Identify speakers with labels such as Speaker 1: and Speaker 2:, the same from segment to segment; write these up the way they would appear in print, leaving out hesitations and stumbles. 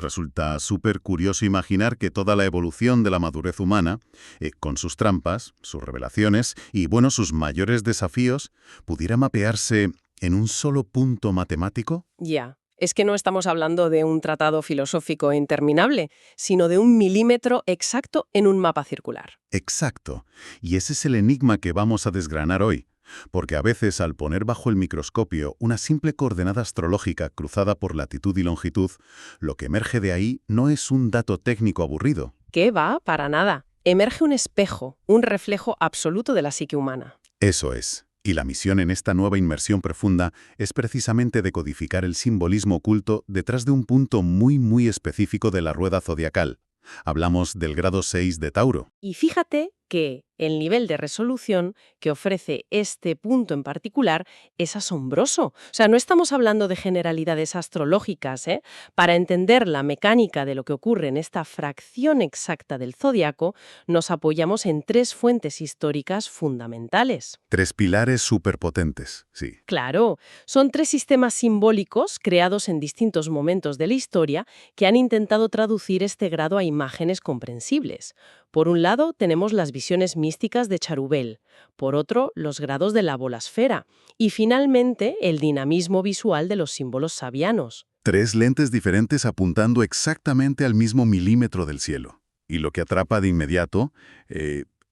Speaker 1: Resulta súper curioso imaginar que toda la evolución de la madurez humana, con sus trampas, sus revelaciones y, bueno, sus mayores desafíos, pudiera mapearse en un solo punto matemático.
Speaker 2: Ya. Es que no estamos hablando de un tratado filosófico interminable, sino de un milímetro exacto en un mapa circular.
Speaker 1: Exacto. Y ese es el enigma que vamos a desgranar hoy. Porque a veces, al poner bajo el microscopio una simple coordenada astrológica cruzada por latitud y longitud, lo que emerge de ahí no es un dato técnico aburrido.
Speaker 2: ¿Qué va? Para nada. Emerge un espejo, un reflejo absoluto de la psique humana.
Speaker 1: Eso es. Y la misión en esta nueva inmersión profunda es precisamente decodificar el simbolismo oculto detrás de un punto muy específico de la rueda zodiacal. Hablamos del grado 6 de Tauro.
Speaker 2: Y fíjate que el nivel de resolución que ofrece este punto en particular es asombroso. O sea, no estamos hablando de generalidades astrológicas, ¿eh? Para entender la mecánica de lo que ocurre en esta fracción exacta del zodiaco, nos apoyamos en tres fuentes históricas fundamentales.
Speaker 1: 3 pilares superpotentes, sí.
Speaker 2: Claro, son tres sistemas simbólicos creados en distintos momentos de la historia que han intentado traducir este grado a imágenes comprensibles. Por un lado, tenemos las visiones místicas de Charubel, por otro, los grados de la bolasfera y finalmente el dinamismo visual de los símbolos sabianos.
Speaker 1: 3 lentes diferentes apuntando exactamente al mismo milímetro del cielo. Y lo que atrapa de inmediato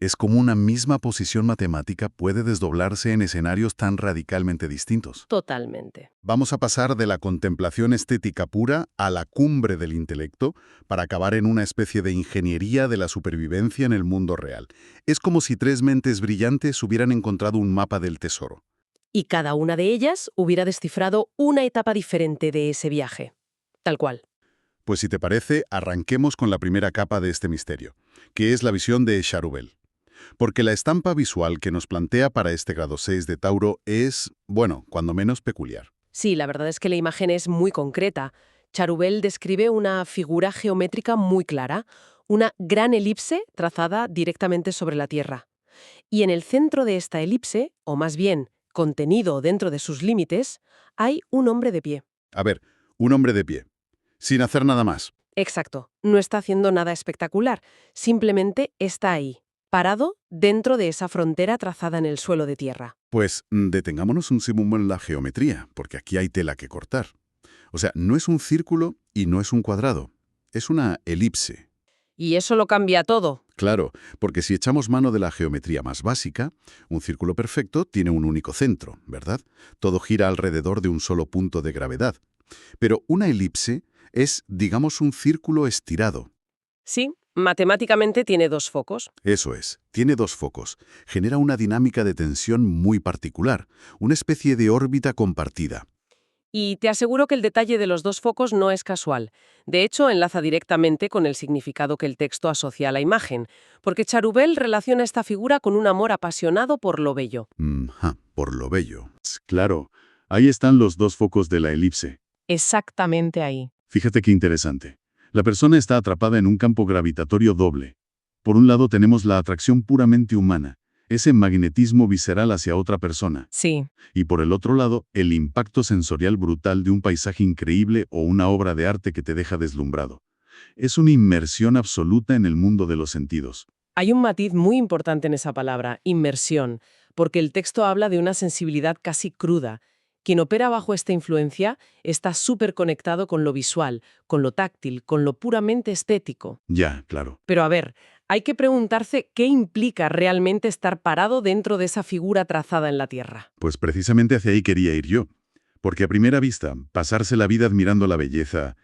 Speaker 1: es cómo una misma posición matemática puede desdoblarse en escenarios tan radicalmente distintos.
Speaker 2: Totalmente.
Speaker 1: Vamos a pasar de la contemplación estética pura a la cumbre del intelecto para acabar en una especie de ingeniería de la supervivencia en el mundo real. Es como si 3 mentes brillantes hubieran encontrado un mapa del tesoro.
Speaker 2: Y cada una de ellas hubiera descifrado una etapa diferente de ese viaje. Tal cual.
Speaker 1: Pues si te parece, arranquemos con la primera capa de este misterio, que es la visión de Charubel. Porque la estampa visual que nos plantea para este grado 6 de Tauro es, bueno, cuando menos peculiar.
Speaker 2: Sí, la verdad es que la imagen es muy concreta. Charubel describe una figura geométrica muy clara, una gran elipse trazada directamente sobre la Tierra. Y en el centro de esta elipse, o más bien, contenido dentro de sus límites, hay un hombre de pie.
Speaker 1: A ver, un hombre de pie, sin hacer nada más.
Speaker 2: Exacto, no está haciendo nada espectacular, simplemente está ahí, parado dentro de esa frontera trazada en el suelo de tierra.
Speaker 1: Pues detengámonos un segundo en la geometría, porque aquí hay tela que cortar. O sea, no es un círculo y no es un cuadrado, es una elipse.
Speaker 2: Y eso lo cambia todo.
Speaker 1: Claro, porque si echamos mano de la geometría más básica, un círculo perfecto tiene un único centro, ¿verdad? Todo gira alrededor de un solo punto de gravedad. Pero una elipse es, digamos, un círculo estirado.
Speaker 2: Sí, matemáticamente tiene dos focos.
Speaker 1: Eso es, tiene 2 focos. Genera una dinámica de tensión muy particular, una especie de órbita compartida.
Speaker 2: Y te aseguro que el detalle de los dos focos no es casual. De hecho, enlaza directamente con el significado que el texto asocia a la imagen, porque Charubel relaciona esta figura con un amor apasionado por lo bello.
Speaker 1: Por lo bello. Claro, ahí están los 2 focos de la elipse.
Speaker 2: Exactamente ahí.
Speaker 1: Fíjate qué interesante. La persona está atrapada en un campo gravitatorio doble. Por un lado tenemos la atracción puramente humana, ese magnetismo visceral hacia otra persona.
Speaker 2: Sí.
Speaker 1: Y por el otro lado, el impacto sensorial brutal de un paisaje increíble o una obra de arte que te deja deslumbrado. Es una inmersión absoluta en el mundo de los sentidos.
Speaker 2: Hay un matiz muy importante en esa palabra, inmersión, porque el texto habla de una sensibilidad casi cruda. Quien opera bajo esta influencia está súper conectado con lo visual, con lo táctil, con lo puramente estético.
Speaker 1: Ya, claro.
Speaker 2: Pero a ver, hay que preguntarse qué implica realmente estar parado dentro de esa figura trazada en la Tierra.
Speaker 1: Pues precisamente hacia ahí quería ir yo. Porque a primera vista, pasarse la vida admirando la belleza,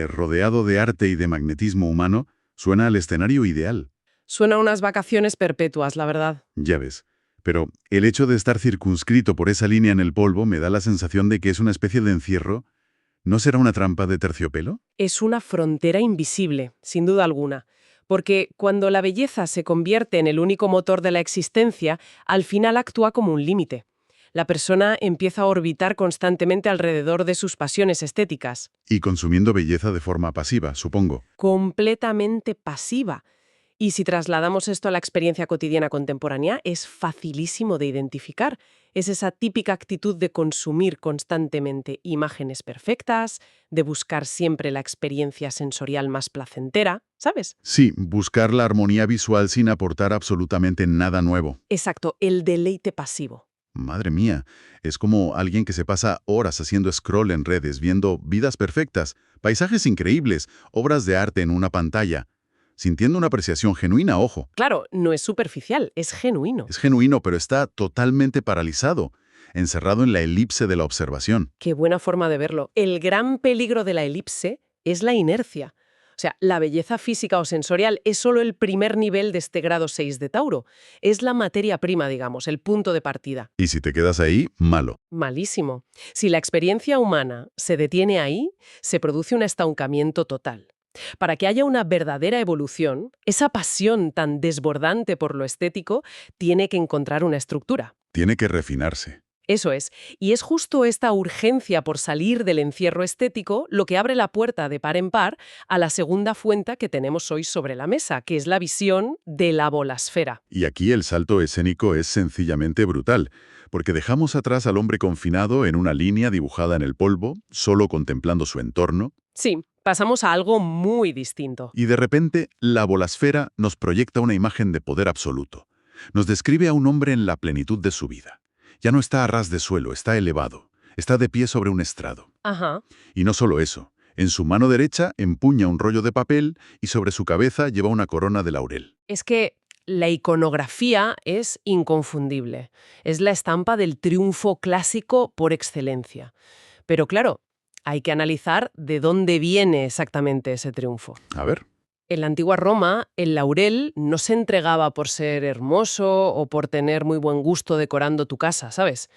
Speaker 1: rodeado de arte y de magnetismo humano, suena al escenario ideal.
Speaker 2: Suena a unas vacaciones perpetuas, la verdad.
Speaker 1: Ya ves. Pero el hecho de estar circunscrito por esa línea en el polvo me da la sensación de que es una especie de encierro. ¿No será una trampa de terciopelo?
Speaker 2: Es una frontera invisible, sin duda alguna. Porque cuando la belleza se convierte en el único motor de la existencia, al final actúa como un límite. La persona empieza a orbitar constantemente alrededor de sus pasiones estéticas.
Speaker 1: Y consumiendo belleza de forma pasiva, supongo.
Speaker 2: Completamente pasiva. Y si trasladamos esto a la experiencia cotidiana contemporánea, es facilísimo de identificar. Es esa típica actitud de consumir constantemente imágenes perfectas, de buscar siempre la experiencia sensorial más placentera, ¿sabes?
Speaker 1: Sí, buscar la armonía visual sin aportar absolutamente nada nuevo.
Speaker 2: Exacto, el deleite pasivo.
Speaker 1: Madre mía, es como alguien que se pasa horas haciendo scroll en redes, viendo vidas perfectas, paisajes increíbles, obras de arte en una pantalla, sintiendo una apreciación genuina, ojo.
Speaker 2: Claro, no es superficial, es genuino.
Speaker 1: Es genuino, pero está totalmente paralizado, encerrado en la elipse de la observación.
Speaker 2: Qué buena forma de verlo. El gran peligro de la elipse es la inercia. O sea, la belleza física o sensorial es solo el primer nivel de este grado 6 de Tauro. Es la materia prima, digamos, el punto de partida.
Speaker 1: Y si te quedas ahí, malo.
Speaker 2: Malísimo. Si la experiencia humana se detiene ahí, se produce un estancamiento total. Para que haya una verdadera evolución, esa pasión tan desbordante por lo estético tiene que encontrar una estructura.
Speaker 1: Tiene que refinarse.
Speaker 2: Eso es, y es justo esta urgencia por salir del encierro estético lo que abre la puerta de par en par a la segunda fuente que tenemos hoy sobre la mesa, que es la visión de la bolasfera.
Speaker 1: Y aquí el salto escénico es sencillamente brutal, porque dejamos atrás al hombre confinado en una línea dibujada en el polvo, solo contemplando su entorno,
Speaker 2: Sí, pasamos a algo muy distinto.
Speaker 1: y de repente la bolasfera nos proyecta una imagen de poder absoluto. Nos describe a un hombre en la plenitud de su vida. Ya no está a ras de suelo, está elevado, está de pie sobre un estrado.
Speaker 2: Ajá.
Speaker 1: Y no solo eso, en su mano derecha empuña un rollo de papel y sobre su cabeza lleva una corona de laurel.
Speaker 2: Es que la iconografía es inconfundible. Es la estampa del triunfo clásico por excelencia. Pero claro, hay que analizar de dónde viene exactamente ese triunfo.
Speaker 1: A ver,
Speaker 2: En la antigua Roma, el laurel no se entregaba por ser hermoso o por tener muy buen gusto decorando tu casa, ¿sabes?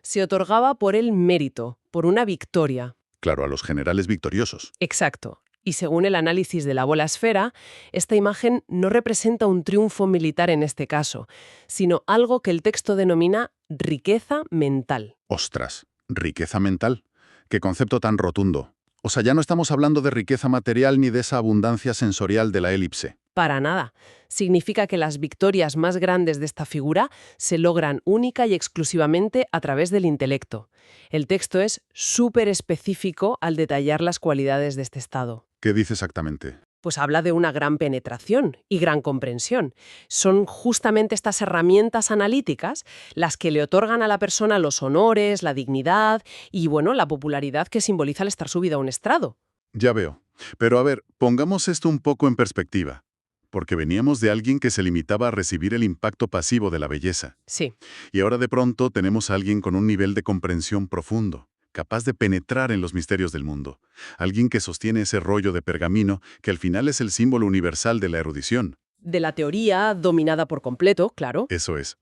Speaker 2: Se otorgaba por el mérito, por una victoria.
Speaker 1: claro, a los generales victoriosos.
Speaker 2: Exacto. Y según el análisis de la bola esfera, esta imagen no representa un triunfo militar en este caso, sino algo que el texto denomina riqueza mental.
Speaker 1: Ostras, riqueza mental. Qué concepto tan rotundo. O sea, ya no estamos hablando de riqueza material ni de esa abundancia sensorial de la elipse.
Speaker 2: Para nada. Significa que las victorias más grandes de esta figura se logran única y exclusivamente a través del intelecto. El texto es súper específico al detallar las cualidades de este estado.
Speaker 1: ¿Qué dice exactamente?
Speaker 2: Pues habla de una gran penetración y gran comprensión. Son justamente estas herramientas analíticas las que le otorgan a la persona los honores, la dignidad y, bueno, la popularidad que simboliza el estar subido a un estrado.
Speaker 1: Ya veo. Pero a ver, pongamos esto un poco en perspectiva. Porque veníamos de alguien que se limitaba a recibir el impacto pasivo de la belleza.
Speaker 2: Sí.
Speaker 1: Y ahora de pronto tenemos a alguien con un nivel de comprensión profundo, capaz de penetrar en los misterios del mundo. Alguien que sostiene ese rollo de pergamino que al final es el símbolo universal de la erudición.
Speaker 2: De la teoría dominada por completo, claro.
Speaker 1: Eso es.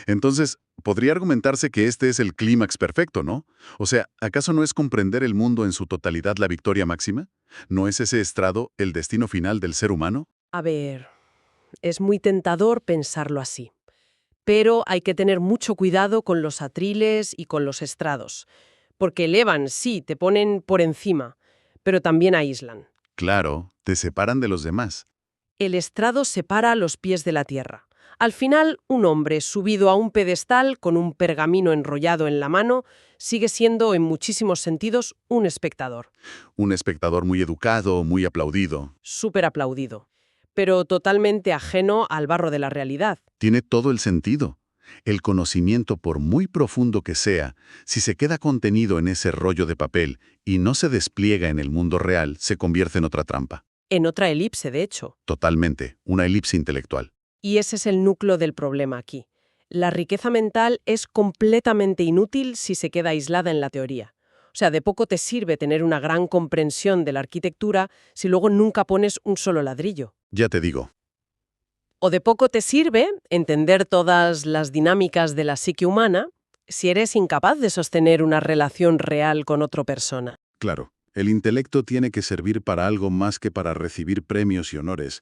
Speaker 1: Entonces, podría argumentarse que este es el clímax perfecto, ¿no? O sea, ¿acaso no es comprender el mundo en su totalidad la victoria máxima? ¿No es ese estrado el destino final del ser humano?
Speaker 2: A ver, es muy tentador pensarlo así. Pero hay que tener mucho cuidado con los atriles y con los estrados. Porque elevan, sí, te ponen por encima, pero también aíslan.
Speaker 1: Claro, te separan de los demás.
Speaker 2: El estrado separa los pies de la tierra. Al final, un hombre subido a un pedestal con un pergamino enrollado en la mano sigue siendo, en muchísimos sentidos, un espectador.
Speaker 1: Un espectador muy educado, muy aplaudido.
Speaker 2: Súper aplaudido, pero totalmente ajeno al barro de la realidad.
Speaker 1: Tiene todo el sentido. El conocimiento, por muy profundo que sea, si se queda contenido en ese rollo de papel y no se despliega en el mundo real, se convierte en otra trampa.
Speaker 2: En otra elipse, de hecho.
Speaker 1: Totalmente, una elipse intelectual.
Speaker 2: Y ese es el núcleo del problema aquí. La riqueza mental es completamente inútil si se queda aislada en la teoría. O sea, de poco te sirve tener una gran comprensión de la arquitectura si luego nunca pones un solo ladrillo.
Speaker 1: Ya te digo,
Speaker 2: O de poco te sirve entender todas las dinámicas de la psique humana si eres incapaz de sostener una relación real con otra persona.
Speaker 1: claro, el intelecto tiene que servir para algo más que para recibir premios y honores.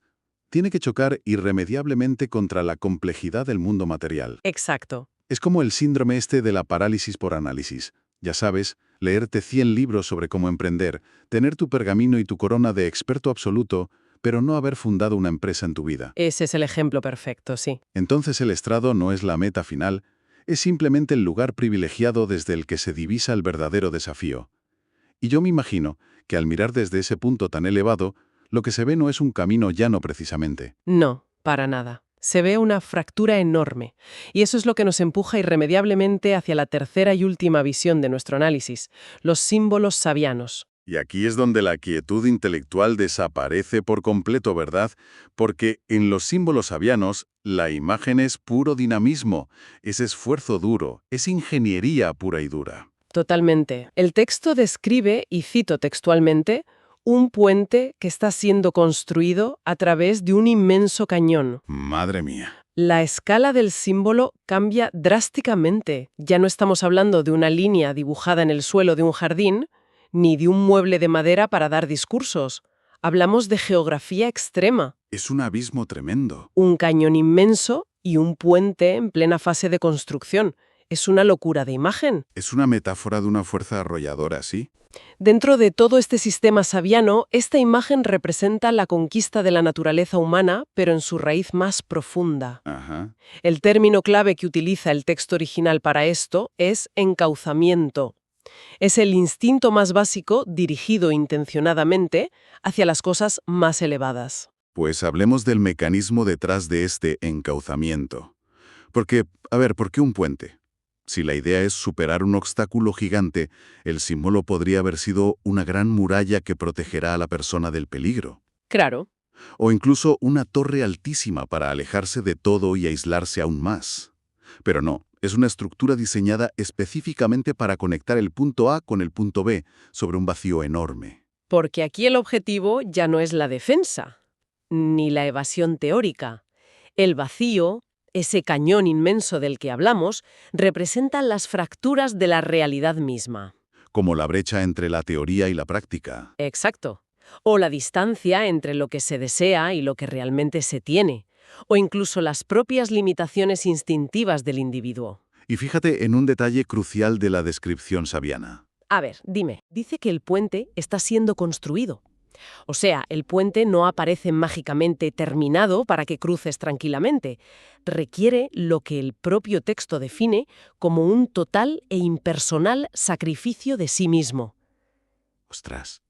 Speaker 1: Tiene que chocar irremediablemente contra la complejidad del mundo material.
Speaker 2: Exacto.
Speaker 1: Es como el síndrome este de la parálisis por análisis. Ya sabes, leerte 100 libros sobre cómo emprender, tener tu pergamino y tu corona de experto absoluto, pero no haber fundado una empresa en tu vida.
Speaker 2: Ese es el ejemplo perfecto, sí.
Speaker 1: Entonces el estrado no es la meta final, es simplemente el lugar privilegiado desde el que se divisa el verdadero desafío. Y yo me imagino que al mirar desde ese punto tan elevado, lo que se ve no es un camino llano precisamente.
Speaker 2: No, para nada. Se ve una fractura enorme. Y eso es lo que nos empuja irremediablemente hacia la tercera y última visión de nuestro análisis, los símbolos sabianos.
Speaker 1: Y aquí es donde la quietud intelectual desaparece por completo, ¿verdad? Porque en los símbolos sabianos, la imagen es puro dinamismo, es esfuerzo duro, es ingeniería pura y dura.
Speaker 2: Totalmente. El texto describe, y cito textualmente, un puente que está siendo construido a través de un inmenso cañón.
Speaker 1: Madre mía.
Speaker 2: La escala del símbolo cambia drásticamente. Ya no estamos hablando de una línea dibujada en el suelo de un jardín, ni de un mueble de madera para dar discursos. Hablamos de geografía extrema.
Speaker 1: Es un abismo tremendo.
Speaker 2: Un cañón inmenso y un puente en plena fase de construcción. Es una locura de imagen.
Speaker 1: Es una metáfora de una fuerza arrolladora, ¿sí?
Speaker 2: Dentro de todo este sistema sabiano, esta imagen representa la conquista de la naturaleza humana, pero en su raíz más profunda.
Speaker 1: Ajá.
Speaker 2: El término clave que utiliza el texto original para esto es encauzamiento. Es el instinto más básico dirigido intencionadamente hacia las cosas más elevadas.
Speaker 1: Pues hablemos del mecanismo detrás de este encauzamiento. Porque, ¿por qué un puente? Si la idea es superar un obstáculo gigante, el símbolo podría haber sido una gran muralla que protegerá a la persona del peligro.
Speaker 2: Claro.
Speaker 1: O incluso una torre altísima para alejarse de todo y aislarse aún más. Pero no, es una estructura diseñada específicamente para conectar el punto A con el punto B sobre un vacío enorme.
Speaker 2: Porque aquí el objetivo ya no es la defensa, ni la evasión teórica. El vacío, ese cañón inmenso del que hablamos, representa las fracturas de la realidad misma.
Speaker 1: Como la brecha entre la teoría y la práctica.
Speaker 2: Exacto. O la distancia entre lo que se desea y lo que realmente se tiene. O incluso las propias limitaciones instintivas del individuo.
Speaker 1: Y fíjate en un detalle crucial de la descripción sabiana.
Speaker 2: A ver, dime, dice que el puente está siendo construido. O sea, el puente no aparece mágicamente terminado para que cruces tranquilamente. Requiere lo que el propio texto define como un total e impersonal sacrificio de sí mismo.
Speaker 1: Ostras,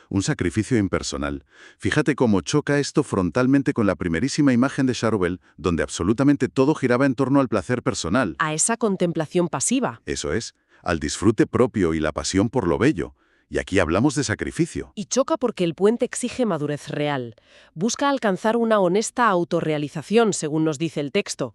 Speaker 1: un sacrificio impersonal. Fíjate cómo choca esto frontalmente con la primerísima imagen de Charvel, donde absolutamente todo giraba en torno al placer personal.
Speaker 2: A esa contemplación pasiva.
Speaker 1: Eso es, al disfrute propio y la pasión por lo bello. Y aquí hablamos de sacrificio.
Speaker 2: Y choca porque el puente exige madurez real. Busca alcanzar una honesta autorrealización, según nos dice el texto.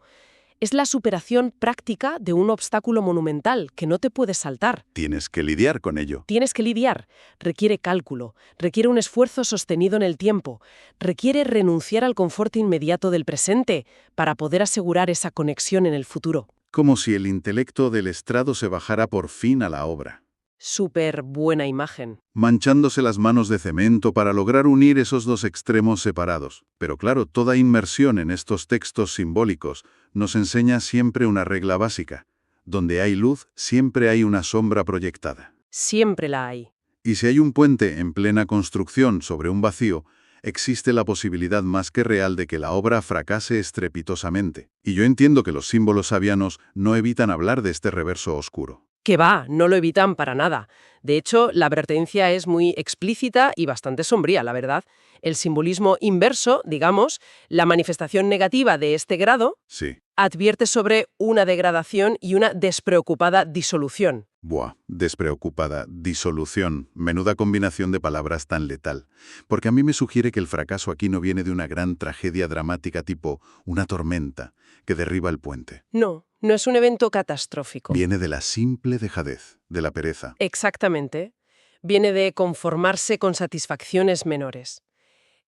Speaker 2: Es la superación práctica de un obstáculo monumental que no te puedes saltar.
Speaker 1: Tienes que lidiar con ello.
Speaker 2: Tienes que lidiar. Requiere cálculo, requiere un esfuerzo sostenido en el tiempo, requiere renunciar al confort inmediato del presente para poder asegurar esa conexión en el futuro.
Speaker 1: Como si el intelecto del estrado se bajara por fin a la obra.
Speaker 2: Súper buena imagen.
Speaker 1: Manchándose las manos de cemento para lograr unir esos dos extremos separados. Pero claro, toda inmersión en estos textos simbólicos nos enseña siempre una regla básica. Donde hay luz, siempre hay una sombra proyectada.
Speaker 2: Siempre la hay.
Speaker 1: Y si hay un puente en plena construcción sobre un vacío, existe la posibilidad más que real de que la obra fracase estrepitosamente. Y yo entiendo que los símbolos sabianos no evitan hablar de este reverso oscuro.
Speaker 2: Que va, no lo evitan para nada. De hecho, la advertencia es muy explícita y bastante sombría, la verdad. El simbolismo inverso, digamos, la manifestación negativa de este grado,
Speaker 1: Sí.
Speaker 2: advierte sobre una degradación y una despreocupada disolución.
Speaker 1: Buah, despreocupada, disolución, menuda combinación de palabras tan letal. Porque a mí me sugiere que el fracaso aquí no viene de una gran tragedia dramática tipo una tormenta que derriba el puente.
Speaker 2: No es un evento catastrófico.
Speaker 1: Viene de la simple dejadez, de la pereza.
Speaker 2: Exactamente. Viene de conformarse con satisfacciones menores.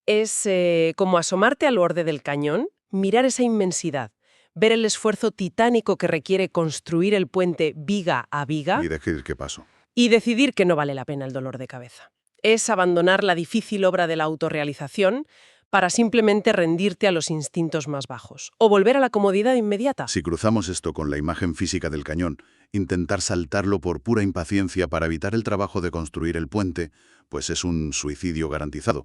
Speaker 2: Es como asomarte al borde del cañón, mirar esa inmensidad, ver el esfuerzo titánico que requiere construir el puente viga a viga
Speaker 1: Y decir qué pasó.
Speaker 2: y decidir que no vale la pena el dolor de cabeza. Es abandonar la difícil obra de la autorrealización para simplemente rendirte a los instintos más bajos o volver a la comodidad inmediata.
Speaker 1: Si cruzamos esto con la imagen física del cañón, intentar saltarlo por pura impaciencia para evitar el trabajo de construir el puente, pues es un suicidio garantizado.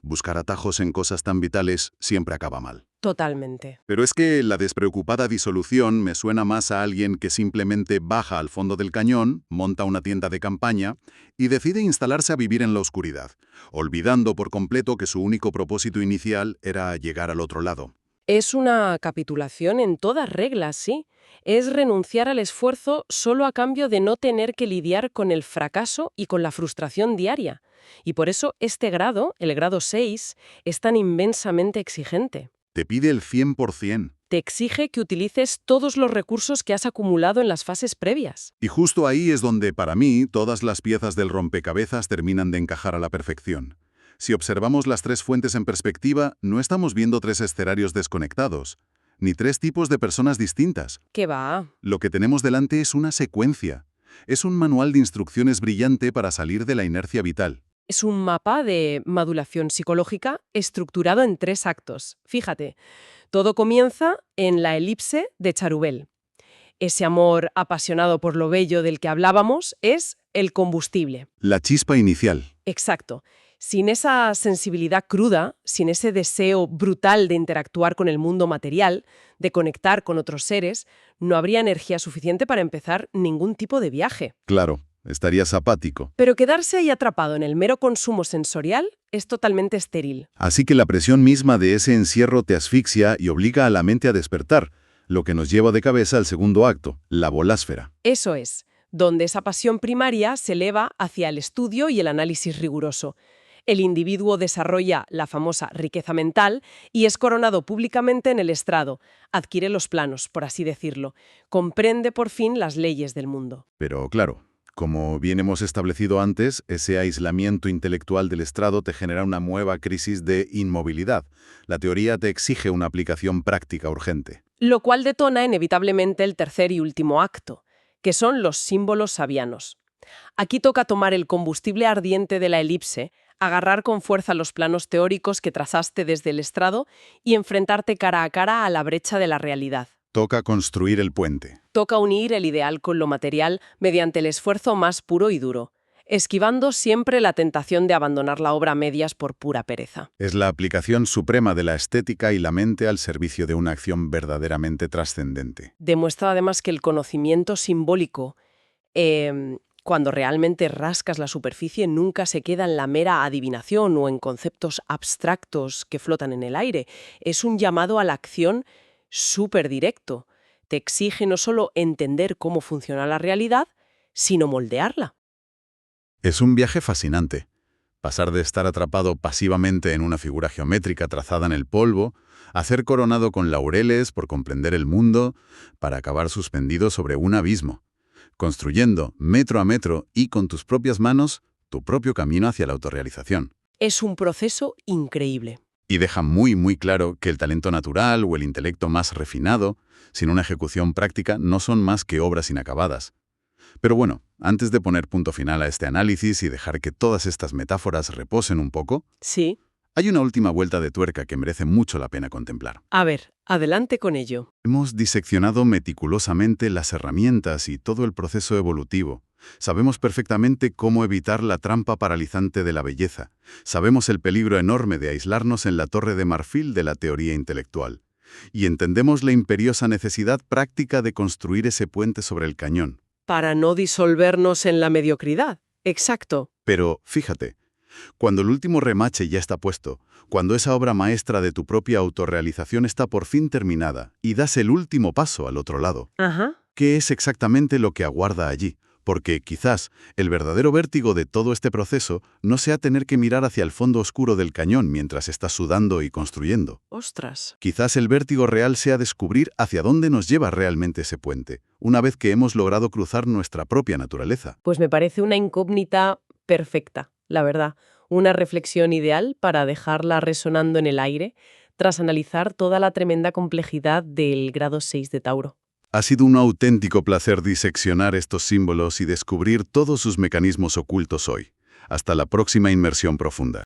Speaker 1: Buscar atajos en cosas tan vitales siempre acaba mal.
Speaker 2: Totalmente.
Speaker 1: Pero es que la despreocupada disolución me suena más a alguien que simplemente baja al fondo del cañón, monta una tienda de campaña y decide instalarse a vivir en la oscuridad, olvidando por completo que su único propósito inicial era llegar al otro lado.
Speaker 2: Es una capitulación en todas reglas, sí. Es renunciar al esfuerzo solo a cambio de no tener que lidiar con el fracaso y con la frustración diaria. Y por eso este grado, el grado 6, es tan inmensamente exigente.
Speaker 1: Te pide el 100%.
Speaker 2: Te exige que utilices todos los recursos que has acumulado en las fases previas.
Speaker 1: Y justo ahí es donde, para mí, todas las piezas del rompecabezas terminan de encajar a la perfección. Si observamos las tres fuentes en perspectiva, no estamos viendo tres escenarios desconectados, ni tres tipos de personas distintas.
Speaker 2: ¿Qué va?
Speaker 1: Lo que tenemos delante es una secuencia. Es un manual de instrucciones brillante para salir de la inercia vital.
Speaker 2: Es un mapa de maduración psicológica estructurado en 3 actos. Fíjate, todo comienza en la elipse de Charubel. Ese amor apasionado por lo bello del que hablábamos es el combustible.
Speaker 1: La chispa inicial.
Speaker 2: Exacto. Sin esa sensibilidad cruda, sin ese deseo brutal de interactuar con el mundo material, de conectar con otros seres, no habría energía suficiente para empezar ningún tipo de viaje.
Speaker 1: Claro, estarías apático.
Speaker 2: Pero quedarse ahí atrapado en el mero consumo sensorial es totalmente estéril.
Speaker 1: Así que la presión misma de ese encierro te asfixia y obliga a la mente a despertar, lo que nos lleva de cabeza al segundo acto, la bolásfera.
Speaker 2: Eso es, donde esa pasión primaria se eleva hacia el estudio y el análisis riguroso. El individuo desarrolla la famosa riqueza mental y es coronado públicamente en el estrado, adquiere los planos, por así decirlo, comprende por fin las leyes del mundo.
Speaker 1: Pero claro, como bien hemos establecido antes, ese aislamiento intelectual del estrado te genera una nueva crisis de inmovilidad. La teoría te exige una aplicación práctica urgente.
Speaker 2: Lo cual detona inevitablemente el tercer y último acto, que son los símbolos sabianos. Aquí toca tomar el combustible ardiente de la elipse, agarrar con fuerza los planos teóricos que trazaste desde el estrado y enfrentarte cara a cara a la brecha de la realidad.
Speaker 1: Toca construir el puente.
Speaker 2: Toca unir el ideal con lo material mediante el esfuerzo más puro y duro, esquivando siempre la tentación de abandonar la obra a medias por pura pereza.
Speaker 1: Es la aplicación suprema de la estética y la mente al servicio de una acción verdaderamente trascendente.
Speaker 2: Demuestra además que el conocimiento simbólico, cuando realmente rascas la superficie, nunca se queda en la mera adivinación o en conceptos abstractos que flotan en el aire. Es un llamado a la acción súper directo. Te exige no solo entender cómo funciona la realidad, sino moldearla.
Speaker 1: Es un viaje fascinante. Pasar de estar atrapado pasivamente en una figura geométrica trazada en el polvo, a ser coronado con laureles por comprender el mundo, para acabar suspendido sobre un abismo, construyendo, metro a metro y con tus propias manos, tu propio camino hacia la autorrealización.
Speaker 2: Es un proceso increíble.
Speaker 1: Y deja muy claro que el talento natural o el intelecto más refinado, sin una ejecución práctica, no son más que obras inacabadas. Pero bueno, antes de poner punto final a este análisis y dejar que todas estas metáforas reposen un poco,
Speaker 2: Sí.
Speaker 1: hay una última vuelta de tuerca que merece mucho la pena contemplar.
Speaker 2: A ver, adelante con ello.
Speaker 1: Hemos diseccionado meticulosamente las herramientas y todo el proceso evolutivo. Sabemos perfectamente cómo evitar la trampa paralizante de la belleza. Sabemos el peligro enorme de aislarnos en la torre de marfil de la teoría intelectual. Y entendemos la imperiosa necesidad práctica de construir ese puente sobre el cañón.
Speaker 2: Para no disolvernos en la mediocridad. Exacto.
Speaker 1: Pero, fíjate, cuando el último remache ya está puesto, cuando esa obra maestra de tu propia autorrealización está por fin terminada y das el último paso al otro lado,
Speaker 2: Ajá.
Speaker 1: ¿qué es exactamente lo que aguarda allí? Porque quizás el verdadero vértigo de todo este proceso no sea tener que mirar hacia el fondo oscuro del cañón mientras estás sudando y construyendo.
Speaker 2: Ostras.
Speaker 1: Quizás el vértigo real sea descubrir hacia dónde nos lleva realmente ese puente, una vez que hemos logrado cruzar nuestra propia naturaleza.
Speaker 2: Pues me parece una incógnita perfecta, la verdad. Una reflexión ideal para dejarla resonando en el aire tras analizar toda la tremenda complejidad del grado 6 de Tauro.
Speaker 1: Ha sido un auténtico placer diseccionar estos símbolos y descubrir todos sus mecanismos ocultos hoy. Hasta la próxima inmersión profunda.